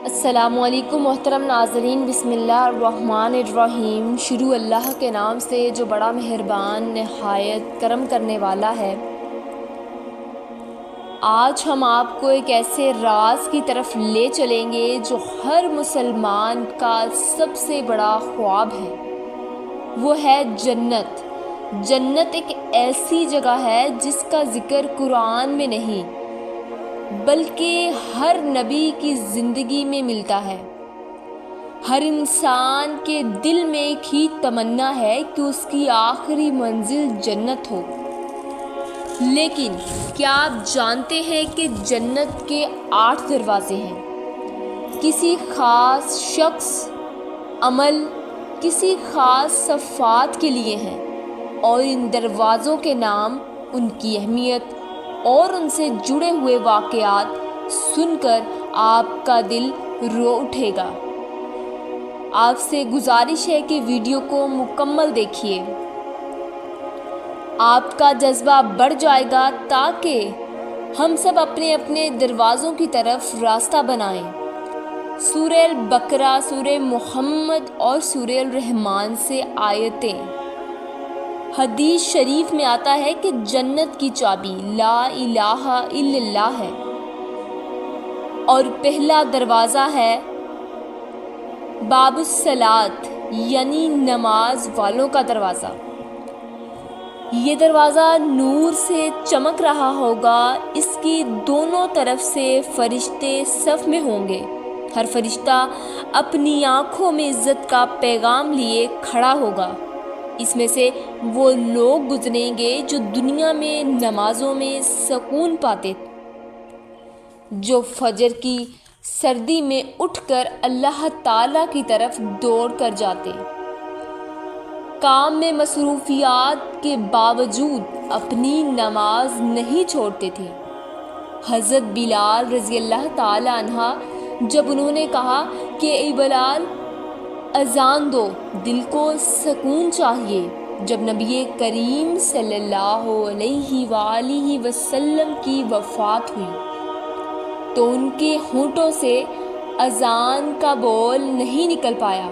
السلام علیکم محترم ناظرین، بسم اللہ الرحمن الرحیم۔ شروع اللہ کے نام سے جو بڑا مہربان نہایت کرم کرنے والا ہے۔ آج ہم آپ کو ایک ایسے راز کی طرف لے چلیں گے جو ہر مسلمان کا سب سے بڑا خواب ہے، وہ ہے جنت۔ جنت ایک ایسی جگہ ہے جس کا ذکر قرآن میں نہیں بلکہ ہر نبی کی زندگی میں ملتا ہے۔ ہر انسان کے دل میں ایک ہی تمنا ہے کہ اس کی آخری منزل جنت ہو۔ لیکن کیا آپ جانتے ہیں کہ جنت کے 8 دروازے ہیں؟ کسی خاص شخص، عمل، کسی خاص صفات کے لیے ہیں، اور ان دروازوں کے نام، ان کی اہمیت اور ان سے جڑے ہوئے واقعات سن کر آپ کا دل رو اٹھے گا۔ آپ سے گزارش ہے کہ ویڈیو کو مکمل دیکھیے، آپ کا جذبہ بڑھ جائے گا تاکہ ہم سب اپنے اپنے دروازوں کی طرف راستہ بنائیں۔ سورہ البقرہ، سورہ محمد اور سورہ الرحمن سے آیتیں۔ حدیث شریف میں آتا ہے کہ جنت کی چابی لا الہ الا اللہ ہے، اور پہلا دروازہ ہے باب الصلاۃ، یعنی نماز والوں کا دروازہ۔ یہ دروازہ نور سے چمک رہا ہوگا، اس کی دونوں طرف سے فرشتے صف میں ہوں گے۔ ہر فرشتہ اپنی آنکھوں میں عزت کا پیغام لیے کھڑا ہوگا۔ اس میں سے وہ لوگ گزریں گے جو دنیا میں نمازوں میں سکون پاتے، جو فجر کی سردی میں اٹھ کر اللہ تعالیٰ کی طرف دوڑ کر جاتے، کام میں مصروفیات کے باوجود اپنی نماز نہیں چھوڑتے تھے۔ حضرت بلال رضی اللہ تعالیٰ عنہ جب انہوں نے کہا کہ اے بلال، اذان دو، دل کو سکون چاہیے، جب نبی کریم صلی اللہ علیہ وآلہ وسلم کی وفات ہوئی تو ان کے ہونٹوں سے اذان کا بول نہیں نکل پایا۔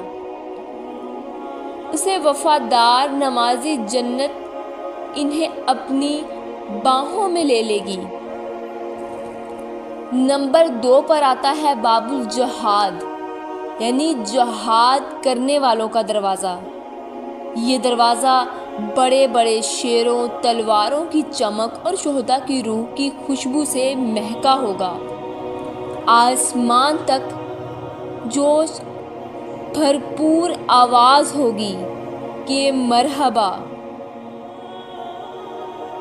اسے وفادار نمازی جنت انہیں اپنی باہوں میں لے لے گی۔ نمبر 2 پر آتا ہے باب الجہاد، یعنی جہاد کرنے والوں کا دروازہ۔ یہ دروازہ بڑے بڑے شیروں، تلواروں کی چمک اور شہداء کی روح کی خوشبو سے مہکا ہوگا۔ آسمان تک جوش بھرپور آواز ہوگی کہ مرحبا،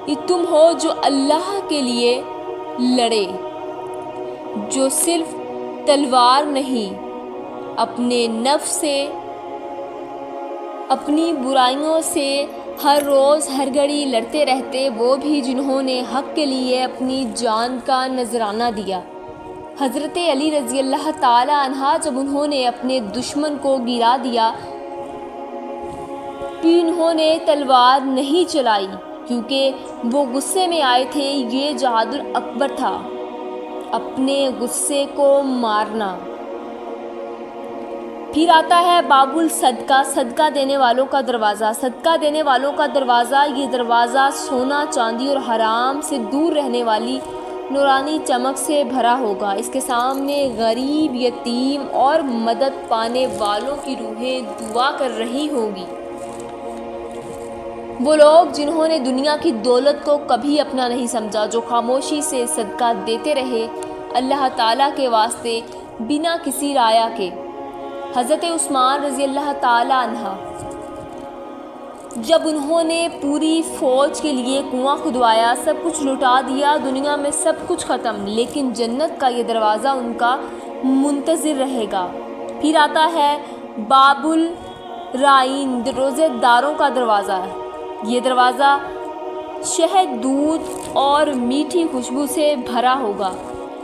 یہ تم ہو جو اللہ کے لیے لڑے، جو صرف تلوار نہیں، اپنے نفس سے، اپنی برائیوں سے ہر روز ہر گھڑی لڑتے رہتے، وہ بھی جنہوں نے حق کے لیے اپنی جان کا نذرانہ دیا۔ حضرت علی رضی اللہ تعالی عنہ جب انہوں نے اپنے دشمن کو گرا دیا بھی انہوں نے تلوار نہیں چلائی، کیونکہ وہ غصے میں آئے تھے۔ یہ جہاد الاکبر تھا، اپنے غصے کو مارنا۔ پھر آتا ہے باب الصدقہ، صدقہ دینے والوں کا دروازہ۔ صدقہ دینے والوں کا دروازہ، یہ دروازہ سونا، چاندی اور حرام سے دور رہنے والی نورانی چمک سے بھرا ہوگا۔ اس کے سامنے غریب، یتیم اور مدد پانے والوں کی روحیں دعا کر رہی ہوں گی۔ وہ لوگ جنہوں نے دنیا کی دولت کو کبھی اپنا نہیں سمجھا، جو خاموشی سے صدقہ دیتے رہے اللہ تعالیٰ کے واسطے بنا کسی رعایا کے۔ حضرت عثمان رضی اللہ تعالیٰ عنہ جب انہوں نے پوری فوج کے لیے کنواں کھدوایا، سب کچھ لٹا دیا، دنیا میں سب کچھ ختم، لیکن جنت کا یہ دروازہ ان کا منتظر رہے گا۔ پھر آتا ہے باب الرائین، روزے داروں کا دروازہ۔ یہ دروازہ شہد، دودھ اور میٹھی خوشبو سے بھرا ہوگا۔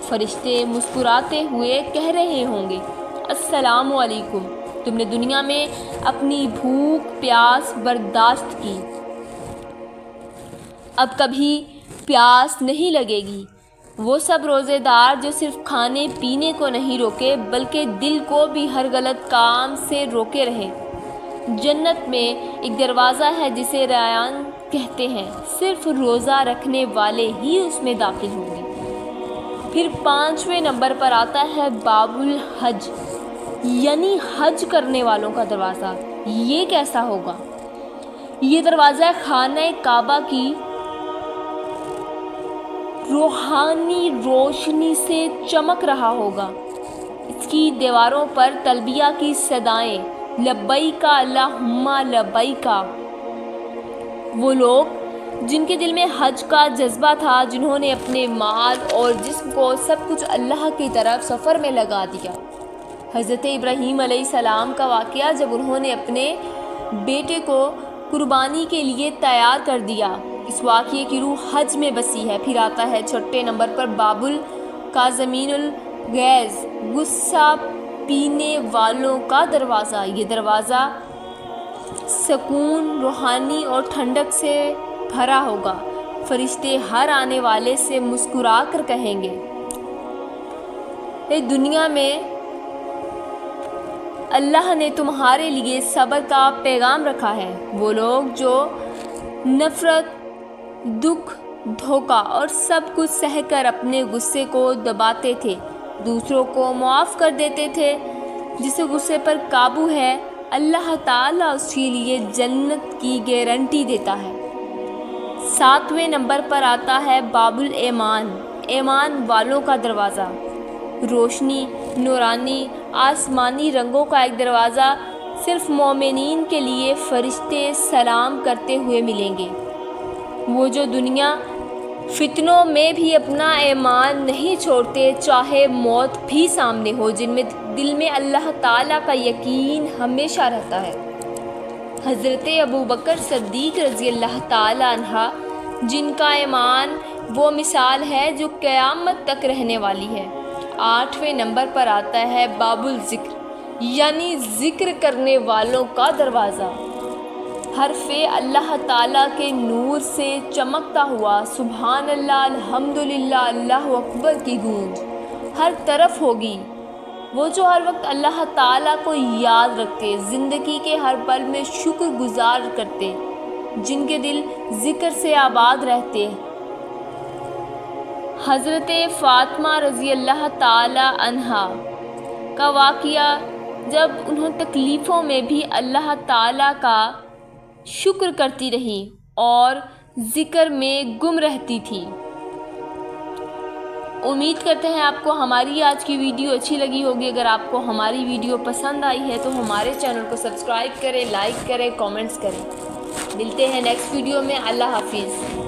فرشتے مسکراتے ہوئے کہہ رہے ہوں گے، السلام علیکم، تم نے دنیا میں اپنی بھوک پیاس برداشت کی، اب کبھی پیاس نہیں لگے گی۔ وہ سب روزے دار جو صرف کھانے پینے کو نہیں روکے بلکہ دل کو بھی ہر غلط کام سے روکے رہے۔ جنت میں ایک دروازہ ہے جسے ریان کہتے ہیں، صرف روزہ رکھنے والے ہی اس میں داخل ہوں گے۔ پھر 5ویں نمبر پر آتا ہے باب الحج، یعنی حج کرنے والوں کا دروازہ۔ یہ کیسا ہوگا؟ یہ دروازہ خانہ کعبہ کی روحانی روشنی سے چمک رہا ہوگا۔ اس کی دیواروں پر تلبیہ کی صدائیں، لبیک اللہم لبیک۔ وہ لوگ جن کے دل میں حج کا جذبہ تھا، جنہوں نے اپنے مال اور جسم کو سب کچھ اللہ کی طرف سفر میں لگا دیا۔ حضرت ابراہیم علیہ السلام کا واقعہ، جب انہوں نے اپنے بیٹے کو قربانی کے لیے تیار کر دیا، اس واقعے کی روح حج میں بسی ہے۔ پھر آتا ہے 6 نمبر پر باب الکاظمین الغیظ، غصہ پینے والوں کا دروازہ۔ یہ دروازہ سکون، روحانی اور ٹھنڈک سے بھرا ہوگا۔ فرشتے ہر آنے والے سے مسکرا کر کہیں گے، اس دنیا میں اللہ نے تمہارے لیے صبر کا پیغام رکھا ہے۔ وہ لوگ جو نفرت، دکھ، دھوکہ اور سب کچھ سہ کر اپنے غصے کو دباتے تھے، دوسروں کو معاف کر دیتے تھے، جسے غصے پر قابو ہے، اللہ تعالیٰ اس کے لیے جنت کی گارنٹی دیتا ہے۔ 7ویں نمبر پر آتا ہے باب الایمان، ایمان والوں کا دروازہ۔ روشنی، نورانی، آسمانی رنگوں کا ایک دروازہ صرف مومنین کے لیے فرشتے سلام کرتے ہوئے ملیں گے۔ وہ جو دنیا فتنوں میں بھی اپنا ایمان نہیں چھوڑتے، چاہے موت بھی سامنے ہو، جن میں دل میں اللہ تعالیٰ کا یقین ہمیشہ رہتا ہے۔ حضرت ابوبکر صدیق رضی اللہ تعالیٰ عنہ، جن کا ایمان وہ مثال ہے جو قیامت تک رہنے والی ہے۔ 8ویں نمبر پر آتا ہے باب الذکر، یعنی ذکر کرنے والوں کا دروازہ۔ حرف اللہ تعالیٰ کے نور سے چمکتا ہوا سبحان اللہ، الحمدللہ، اللہ اکبر کی گونج ہر طرف ہوگی۔ وہ جو ہر وقت اللہ تعالیٰ کو یاد رکھتے، زندگی کے ہر پل میں شکر گزار کرتے، جن کے دل ذکر سے آباد رہتے۔ حضرت فاطمہ رضی اللہ تعالیٰ عنہا کا واقعہ، جب انہوں تکلیفوں میں بھی اللہ تعالیٰ کا شکر کرتی رہیں اور ذکر میں گم رہتی تھیں۔ امید کرتے ہیں آپ کو ہماری آج کی ویڈیو اچھی لگی ہوگی۔ اگر آپ کو ہماری ویڈیو پسند آئی ہے تو ہمارے چینل کو سبسکرائب کریں، لائک کریں، کامنٹس کریں۔ ملتے ہیں نیکسٹ ویڈیو میں۔ اللہ حافظ۔